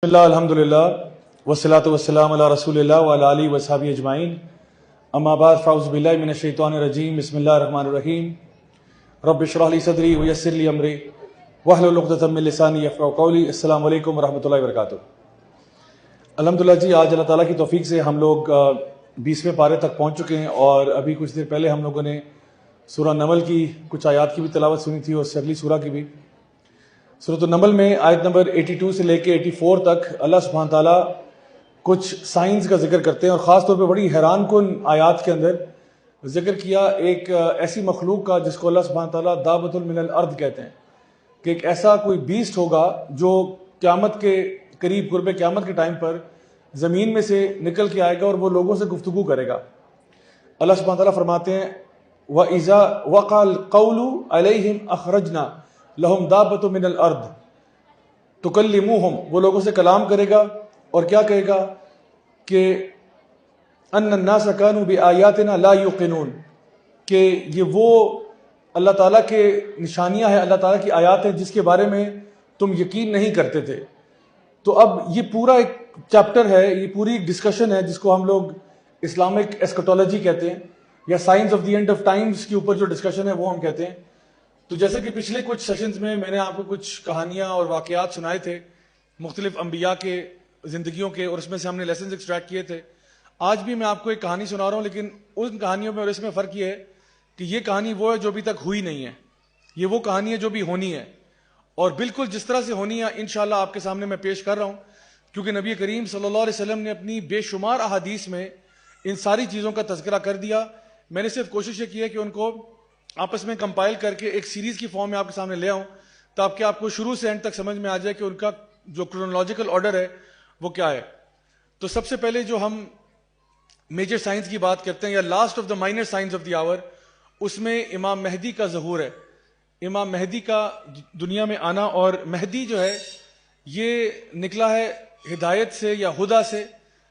بسم اللہ الحمدللہ والصلاۃ والسلام علی رسول اللہ وعلی آلہ وصحبہ اجمعین اما بعد فاعوذ باللہ من الشیطان الرجیم بسم اللہ الرحمن الرحیم رب اشرح لی صدری ویسر لی امری واحلل عقدۃ من لسانی یفقہوا قولی. السلام علیکم ورحمۃ اللہ وبرکاتہ. الحمدللہ جی، آج اللہ تعالیٰ کی توفیق سے ہم لوگ 20ویں پارے تک پہنچ چکے ہیں، اور ابھی کچھ دیر پہلے ہم لوگوں نے سورہ نمل کی کچھ آیات کی بھی تلاوت سنی تھی، اور اس سے اگلی سورہ کی بھی. سورۃ النمل میں آیت نمبر 82 سے لے کے 84 تک اللہ سبحانہ تعالیٰ کچھ سائنس کا ذکر کرتے ہیں، اور خاص طور پہ بڑی حیران کن آیات کے اندر ذکر کیا ایک ایسی مخلوق کا جس کو اللہ سبحانہ تعالیٰ دابۃ من الارض کہتے ہیں، کہ ایک ایسا کوئی بیسٹ ہوگا جو قیامت کے قریب قرب قیامت کے ٹائم پر زمین میں سے نکل کے آئے گا اور وہ لوگوں سے گفتگو کرے گا. اللہ سبحانہ تعالیٰ فرماتے ہیں وَإِذَا وَقَعَ الْقَوْلُ عَلَيْهِمْ أَخْرَجْنَا لَهُمْ دَابَّةٌ مِّنَ الْأَرْضِ تُكَلِّمُهُمْ، وہ لوگوں سے کلام کرے گا اور کیا کہے گا کہ أَنَّ النَّاسَ كَانُوا بِآيَاتِنَا لَا يُوقِنُونَ، کہ یہ وہ اللہ تعالیٰ کے نشانیاں ہیں، اللہ تعالیٰ کی آیات ہیں جس کے بارے میں تم یقین نہیں کرتے تھے. تو اب یہ پورا ایک چیپٹر ہے، یہ پوری ایک ڈسکشن ہے جس کو ہم لوگ اسلامک ایسکٹولوجی کہتے ہیں، یا science of the end of Times کے اوپر جو ڈسکشن ہے وہ ہم کہتے ہیں. تو جیسے کہ پچھلے کچھ سیشنز میں نے آپ کو کچھ کہانیاں اور واقعات سنائے تھے مختلف انبیاء کے زندگیوں کے، اور اس میں سے ہم نے لیسنز ایکسٹریکٹ کیے تھے. آج بھی میں آپ کو ایک کہانی سنا رہا ہوں، لیکن ان کہانیوں میں اور اس میں فرق یہ ہے کہ یہ کہانی وہ ہے جو ابھی تک ہوئی نہیں ہے، یہ وہ کہانی ہے جو بھی ہونی ہے، اور بالکل جس طرح سے ہونی ہے انشاءاللہ آپ کے سامنے میں پیش کر رہا ہوں. کیونکہ نبی کریم صلی اللہ علیہ وسلم نے اپنی بے شمار احادیث میں ان ساری چیزوں کا تذکرہ کر دیا. میں نے صرف کوشش یہ کی ہے کہ ان کو آپس میں کمپائل کر کے ایک سیریز کی فارم میں آپ کے سامنے لے آؤں، تاکہ آپ کو شروع سے اینڈ تک سمجھ میں آ جائے کہ ان کا جو کرونالوجیکل آرڈر ہے وہ کیا ہے. تو سب سے پہلے جو ہم میجر سائنس کی بات کرتے ہیں، یا last of the minor signs of the hour, اس میں امام مہدی کا ظہور ہے، امام مہدی کا دنیا میں آنا. اور مہدی جو ہے یہ نکلا ہے ہدایت سے یا ہدا سے،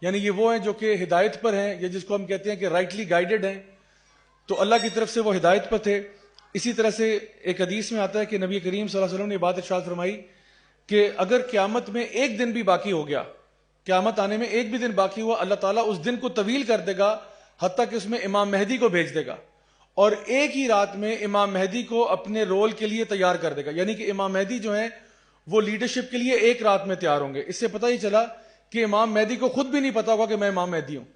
یعنی یہ وہ ہیں جو کہ ہدایت پر ہیں، یا جس کو ہم کہتے ہیں کہ رائٹلی گائیڈڈ ہیں. تو اللہ کی طرف سے وہ ہدایت پر تھے. اسی طرح سے ایک حدیث میں آتا ہے کہ نبی کریم صلی اللہ علیہ وسلم نے یہ بات ارشاد فرمائی کہ اگر قیامت میں ایک دن بھی باقی ہو گیا، قیامت آنے میں ایک بھی دن باقی ہوا، اللہ تعالیٰ اس دن کو طویل کر دے گا، حتیٰ کہ اس میں امام مہدی کو بھیج دے گا، اور ایک ہی رات میں امام مہدی کو اپنے رول کے لیے تیار کر دے گا. یعنی کہ امام مہدی جو ہیں وہ لیڈرشپ کے لیے ایک رات میں تیار ہوں گے. اس سے پتہ ہی چلا کہ امام مہدی کو خود بھی نہیں پتا ہوگا کہ میں امام مہدی ہوں.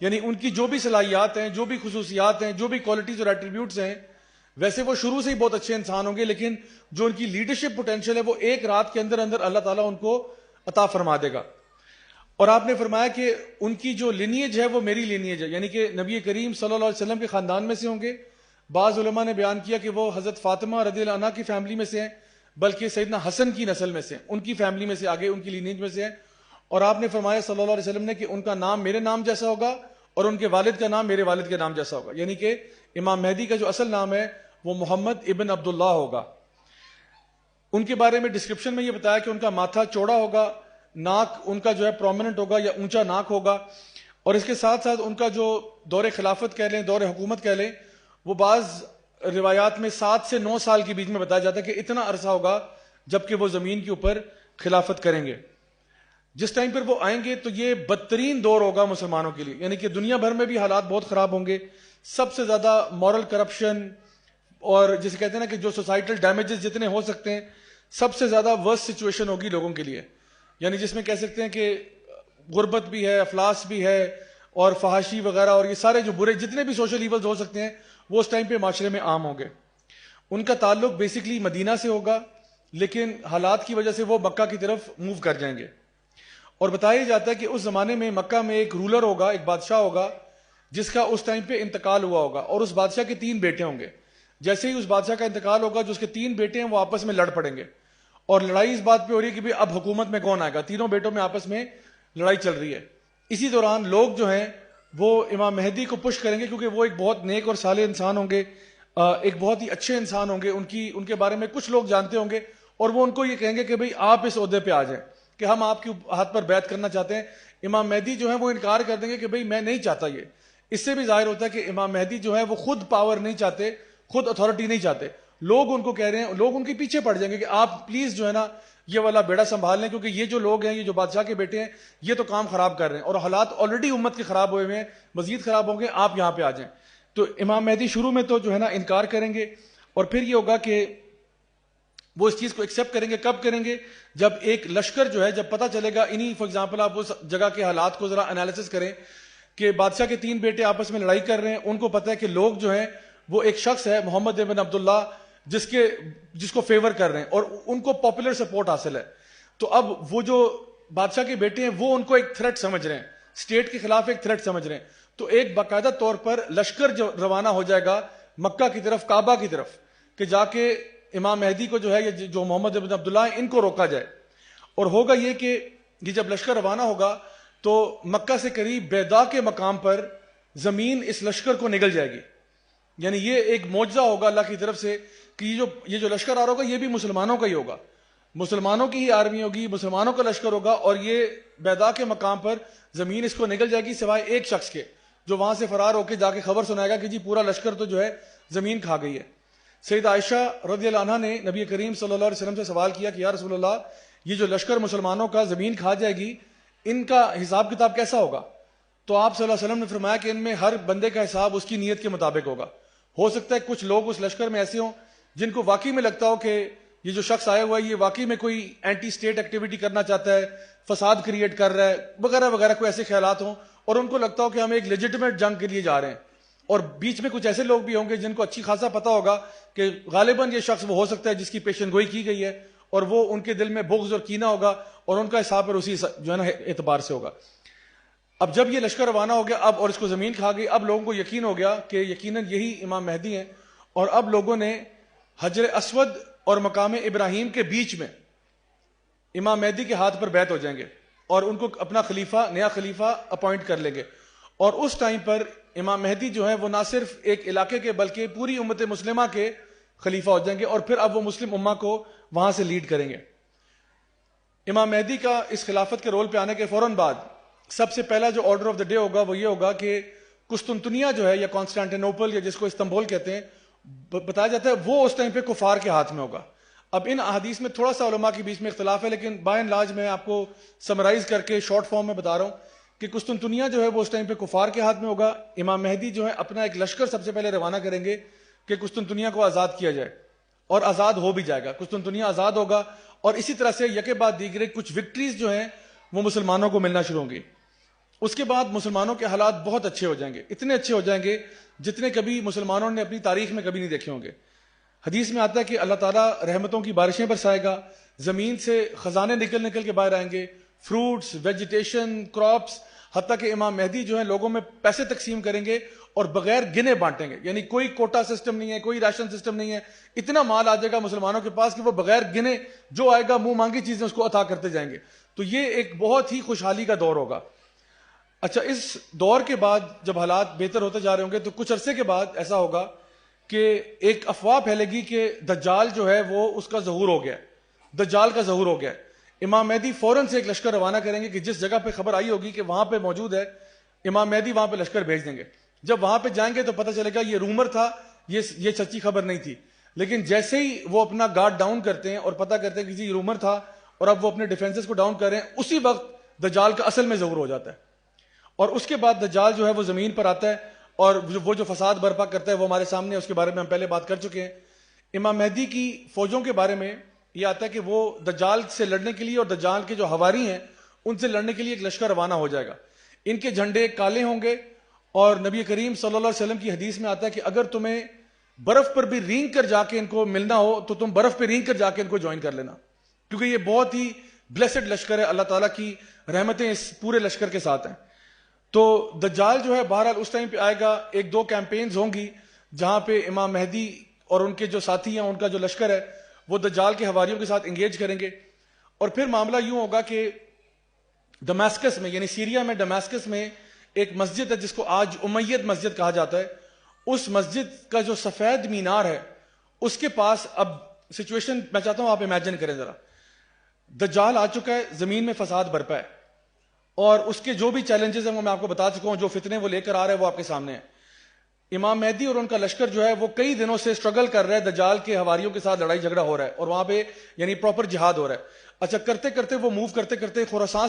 یعنی ان کی جو بھی صلاحیات ہیں، جو بھی خصوصیات ہیں، جو بھی کوالٹیز اور ایٹریبیوٹس ہیں، ویسے وہ شروع سے ہی بہت اچھے انسان ہوں گے، لیکن جو ان کی لیڈرشپ پوٹینشیل ہے وہ ایک رات کے اندر اندر اللہ تعالیٰ ان کو عطا فرما دے گا. اور آپ نے فرمایا کہ ان کی جو لینیج ہے وہ میری لینیج ہے، یعنی کہ نبی کریم صلی اللہ علیہ وسلم کے خاندان میں سے ہوں گے. بعض علماء نے بیان کیا کہ وہ حضرت فاطمہ رضی اللہ عنہا کی فیملی میں سے ہیں، بلکہ سیدنا حسن کی نسل میں سے ہیں، ان کی فیملی میں سے آگے ان کی لینیج میں سے ہیں. اور آپ نے فرمایا صلی اللہ علیہ وسلم نے کہ ان کا نام میرے نام جیسا ہوگا، اور ان کے والد کا نام میرے والد کے نام جیسا ہوگا. یعنی کہ امام مہدی کا جو اصل نام ہے وہ محمد ابن عبداللہ ہوگا. ان کے بارے میں ڈسکرپشن میں یہ بتایا کہ ان کا ماتھا چوڑا ہوگا، ناک ان کا جو ہے پرومیننٹ ہوگا یا اونچا ناک ہوگا، اور اس کے ساتھ ساتھ ان کا جو دور خلافت کہہ لیں، دور حکومت کہہ لیں، وہ بعض روایات میں 7 سے 9 سال کے بیچ میں بتایا جاتا ہے کہ اتنا عرصہ ہوگا جبکہ وہ زمین کے اوپر خلافت کریں گے. جس ٹائم پر وہ آئیں گے تو یہ بدترین دور ہوگا مسلمانوں کے لیے، یعنی کہ دنیا بھر میں بھی حالات بہت خراب ہوں گے. سب سے زیادہ مورل کرپشن اور جسے کہتے ہیں نا کہ جو سوسائٹل ڈیمیجز جتنے ہو سکتے ہیں، سب سے زیادہ ورس سچویشن ہوگی لوگوں کے لیے. یعنی جس میں کہہ سکتے ہیں کہ غربت بھی ہے، افلاس بھی ہے، اور فحاشی وغیرہ، اور یہ سارے جو برے جتنے بھی سوشل ایولز ہو سکتے ہیں وہ اس ٹائم پہ معاشرے میں عام ہوں گے. ان کا تعلق بیسکلی مدینہ سے ہوگا، لیکن حالات کی وجہ سے وہ مکہ کی طرف موو کر جائیں گے. اور بتایا جاتا ہے کہ اس زمانے میں مکہ میں ایک رولر ہوگا، ایک بادشاہ ہوگا جس کا اس ٹائم پہ انتقال ہوا ہوگا، اور اس بادشاہ کے 3 بیٹے ہوں گے. جیسے ہی اس بادشاہ کا انتقال ہوگا، جو اس کے 3 بیٹے ہیں وہ آپس میں لڑ پڑیں گے، اور لڑائی اس بات پہ ہو رہی ہے کہ اب حکومت میں کون آئے گا. تینوں بیٹوں میں آپس میں لڑائی چل رہی ہے. اسی دوران لوگ جو ہیں وہ امام مہدی کو پش کریں گے، کیونکہ وہ ایک بہت نیک اور صالح انسان ہوں گے، ایک بہت ہی اچھے انسان ہوں گے. ان کے بارے میں کچھ لوگ جانتے ہوں گے، اور وہ ان کو یہ کہیں گے کہ بھئی آپ اس عہدے پہ آ جائیں، کہ ہم آپ کے ہاتھ پر بیعت کرنا چاہتے ہیں. امام مہدی جو ہے وہ انکار کر دیں گے کہ بھئی میں نہیں چاہتا یہ. اس سے بھی ظاہر ہوتا ہے کہ امام مہدی جو ہے وہ خود پاور نہیں چاہتے، خود اتھارٹی نہیں چاہتے. لوگ ان کو کہہ رہے ہیں, لوگ ان کے پیچھے پڑ جائیں گے کہ آپ پلیز جو ہے نا یہ والا بیڑا سنبھال لیں, کیونکہ یہ جو لوگ ہیں, یہ جو بادشاہ کے بیٹے ہیں, یہ تو کام خراب کر رہے ہیں, اور حالات آلریڈی امت کے خراب ہوئے ہوئے ہیں, مزید خراب ہوں گے, آپ یہاں پہ آ جائیں. تو امام مہدی شروع میں تو جو ہے نا انکار کریں گے, اور پھر یہ ہوگا کہ وہ اس چیز کو ایکسیپٹ کریں گے. کب کریں گے؟ جب ایک لشکر جو ہے, جب پتہ چلے گا انہی, فار ایگزامپل آپ اس جگہ کے حالات کو ذرا انالیسس کریں کہ بادشاہ کے 3 بیٹے آپس میں لڑائی کر رہے ہیں, ان کو پتہ ہے کہ لوگ جو ہیں وہ ایک شخص ہے محمد ابن عبداللہ جس کو فیور کر رہے ہیں, اور ان کو پاپولر سپورٹ حاصل ہے. تو اب وہ جو بادشاہ کے بیٹے ہیں وہ ان کو ایک تھریٹ سمجھ رہے ہیں, اسٹیٹ کے خلاف ایک تھریٹ سمجھ رہے ہیں. تو ایک باقاعدہ طور پر لشکر جو روانہ ہو جائے گا مکہ کی طرف, کعبہ کی طرف, کہ جا کے امام مہدی کو جو ہے, جو محمد ابن عبداللہ ہیں, ان کو روکا جائے. اور ہوگا یہ کہ یہ جب لشکر روانہ ہوگا تو مکہ سے قریب بیضا کے مقام پر زمین اس لشکر کو نگل جائے گی. یعنی یہ ایک معجزہ ہوگا اللہ کی طرف سے کہ یہ جو لشکر آ رہا ہوگا یہ بھی مسلمانوں کا ہی ہوگا, مسلمانوں کی ہی آرمی ہوگی, مسلمانوں کا لشکر ہوگا, اور یہ بیضا کے مقام پر زمین اس کو نگل جائے گی سوائے ایک شخص کے جو وہاں سے فرار ہو کے جا کے خبر سنائے گا کہ جی پورا لشکر تو جو ہے زمین کھا گئی ہے. سیدہ عائشہ رضی اللہ عنہا نے نبی کریم صلی اللہ علیہ وسلم سے سوال کیا کہ یا رسول اللہ, یہ جو لشکر مسلمانوں کا زمین کھا جائے گی, ان کا حساب کتاب کیسا ہوگا؟ تو آپ صلی اللہ علیہ وسلم نے فرمایا کہ ان میں ہر بندے کا حساب اس کی نیت کے مطابق ہوگا. ہو سکتا ہے کچھ لوگ اس لشکر میں ایسے ہوں جن کو واقعی میں لگتا ہو کہ یہ جو شخص آیا ہوا ہے یہ واقعی میں کوئی اینٹی اسٹیٹ ایکٹیویٹی کرنا چاہتا ہے, فساد کریٹ کر رہا ہے وغیرہ وغیرہ, کوئی ایسے خیالات ہوں, اور ان کو لگتا ہو کہ ہم ایک لیجٹمیٹ جنگ کے لیے جا رہے ہیں. اور بیچ میں کچھ ایسے لوگ بھی ہوں گے جن کو اچھی خاصا پتا ہوگا کہ غالباً یہ شخص وہ ہو سکتا ہے جس کی پیشن گوئی کی گئی ہے, اور وہ ان کے دل میں بغض اور کینہ ہوگا, اور ان کا حساب پر اسی جو ہے نا اعتبار سے ہوگا. اب جب یہ لشکر روانہ ہو گیا اب, اور اس کو زمین کھا گئی, اب لوگوں کو یقین ہو گیا کہ یقیناً یہی امام مہدی ہیں, اور اب لوگوں نے حجر اسود اور مقام ابراہیم کے بیچ میں امام مہدی کے ہاتھ پر بیعت ہو جائیں گے, اور ان کو اپنا خلیفہ, نیا خلیفہ اپوائنٹ کر لیں گے. اور اس ٹائم پر امام مہدی جو ہے وہ نہ صرف ایک علاقے کے بلکہ پوری امت مسلمہ کے خلیفہ ہو جائیں گے, اور پھر اب وہ مسلم امہ کو وہاں سے لیڈ کریں گے. امام مہدی کا اس خلافت کے رول پہ آنے کے فوراً بعد سب سے پہلا جو آرڈر آف دا ڈے ہوگا وہ یہ ہوگا کہ قسطنطنیہ جو ہے, یا کانسٹینٹینوپل, یا جس کو استنبول کہتے ہیں, بتایا جاتا ہے وہ اس ٹائم پہ کفار کے ہاتھ میں ہوگا. اب ان احادیث میں تھوڑا سا علماء کے بیچ میں اختلاف ہے, لیکن بائی اینڈ لارج میں آپ کو سمرائز کر کے شارٹ فارم میں بتا رہا ہوں کہ قسطنطنیہ جو ہے وہ اس ٹائم پہ کفار کے ہاتھ میں ہوگا. امام مہدی جو ہے اپنا ایک لشکر سب سے پہلے روانہ کریں گے کہ قسطنطنیہ کو آزاد کیا جائے, اور آزاد ہو بھی جائے گا, قسطنطنیہ آزاد ہوگا, اور اسی طرح سے یکے بعد دیگرے کچھ وکٹریز جو ہیں وہ مسلمانوں کو ملنا شروع ہوں گی. اس کے بعد مسلمانوں کے حالات بہت اچھے ہو جائیں گے, اتنے اچھے ہو جائیں گے جتنے کبھی مسلمانوں نے اپنی تاریخ میں کبھی نہیں دیکھے ہوں گے. حدیث میں آتا ہے کہ اللہ تعالیٰ رحمتوں کی بارشیں برسائے گا, زمین سے خزانے نکل نکل کے باہر آئیں گے, فروٹس, ویجیٹیشن, کراپس, حتیٰ کہ امام مہدی جو ہے لوگوں میں پیسے تقسیم کریں گے اور بغیر گنے بانٹیں گے. یعنی کوئی کوٹا سسٹم نہیں ہے, کوئی راشن سسٹم نہیں ہے, اتنا مال آ جائے گا مسلمانوں کے پاس کہ وہ بغیر گنے جو آئے گا منہ مانگی چیزیں اس کو عطا کرتے جائیں گے. تو یہ ایک بہت ہی خوشحالی کا دور ہوگا. اچھا, اس دور کے بعد جب حالات بہتر ہوتے جا رہے ہوں گے تو کچھ عرصے کے بعد ایسا ہوگا کہ ایک افواہ پھیلے گی کہ دجال جو ہے وہ اس کا ظہور ہو گیا, دجال کا ظہور ہو گیا. امام مہدی فوراً سے ایک لشکر روانہ کریں گے کہ جس جگہ پہ خبر آئی ہوگی کہ وہاں پہ موجود ہے, امام مہدی وہاں پہ لشکر بھیج دیں گے. جب وہاں پہ جائیں گے تو پتہ چلے گا یہ رومر تھا, یہ سچی خبر نہیں تھی. لیکن جیسے ہی وہ اپنا گارڈ ڈاؤن کرتے ہیں اور پتہ کرتے ہیں کہ یہ رومر تھا, اور اب وہ اپنے ڈیفینسز کو ڈاؤن کر رہے ہیں, اسی وقت دجال کا اصل میں ظہور ہو جاتا ہے. اور اس کے بعد دجال جو ہے وہ زمین پر آتا ہے, اور وہ جو فساد برپا کرتا ہے وہ ہمارے سامنے, اس کے بارے میں ہم پہلے بات کر چکے ہیں. امام مہدی کی فوجوں کے بارے میں یہ آتا ہے کہ وہ دجال سے لڑنے کے لیے اور دجال کے جو حواری ہیں ان سے لڑنے کے لیے ایک لشکر روانہ ہو جائے گا. ان کے جھنڈے کالے ہوں گے, اور نبی کریم صلی اللہ علیہ وسلم کی حدیث میں آتا ہے کہ اگر تمہیں برف پر بھی رینگ کر جا کے ان کو ملنا ہو تو تم برف پہ رینگ کر جا کے ان کو جوائن کر لینا, کیونکہ یہ بہت ہی بلیسڈ لشکر ہے, اللہ تعالیٰ کی رحمتیں اس پورے لشکر کے ساتھ ہیں. تو دجال جو ہے بہرحال اس ٹائم پہ آئے گا. 1-2 کیمپینز ہوں گی جہاں پہ امام مہدی اور ان کے جو ساتھی ہیں, ان کا جو لشکر ہے, وہ دجال کے حواریوں کے ساتھ انگیج کریں گے. اور پھر معاملہ یوں ہوگا کہ دماسکس میں, یعنی سیریا میں دماسکس میں ایک مسجد ہے جس کو آج امید مسجد کہا جاتا ہے. اس مسجد کا جو سفید مینار ہے اس کے پاس اب سچویشن میں چاہتا ہوں آپ امیجن کریں ذرا. دجال آ چکا ہے, زمین میں فساد برپا ہے, اور اس کے جو بھی چیلنجز ہیں وہ میں آپ کو بتا چکا ہوں, جو فتنے وہ لے کر آ رہے ہیں وہ آپ کے سامنے ہیں. امام مہدی اور ان کا لشکر جو ہے وہ کئی دنوں سے سٹرگل کر رہا ہے، دجال کے حواریوں کے ساتھ لڑائی جھگڑا ہو رہا ہے، اور وہاں پہ یعنی پراپر جہاد ہو رہا ہے. اچھا کرتے کرتے وہ موو کرتے کرتے خراسان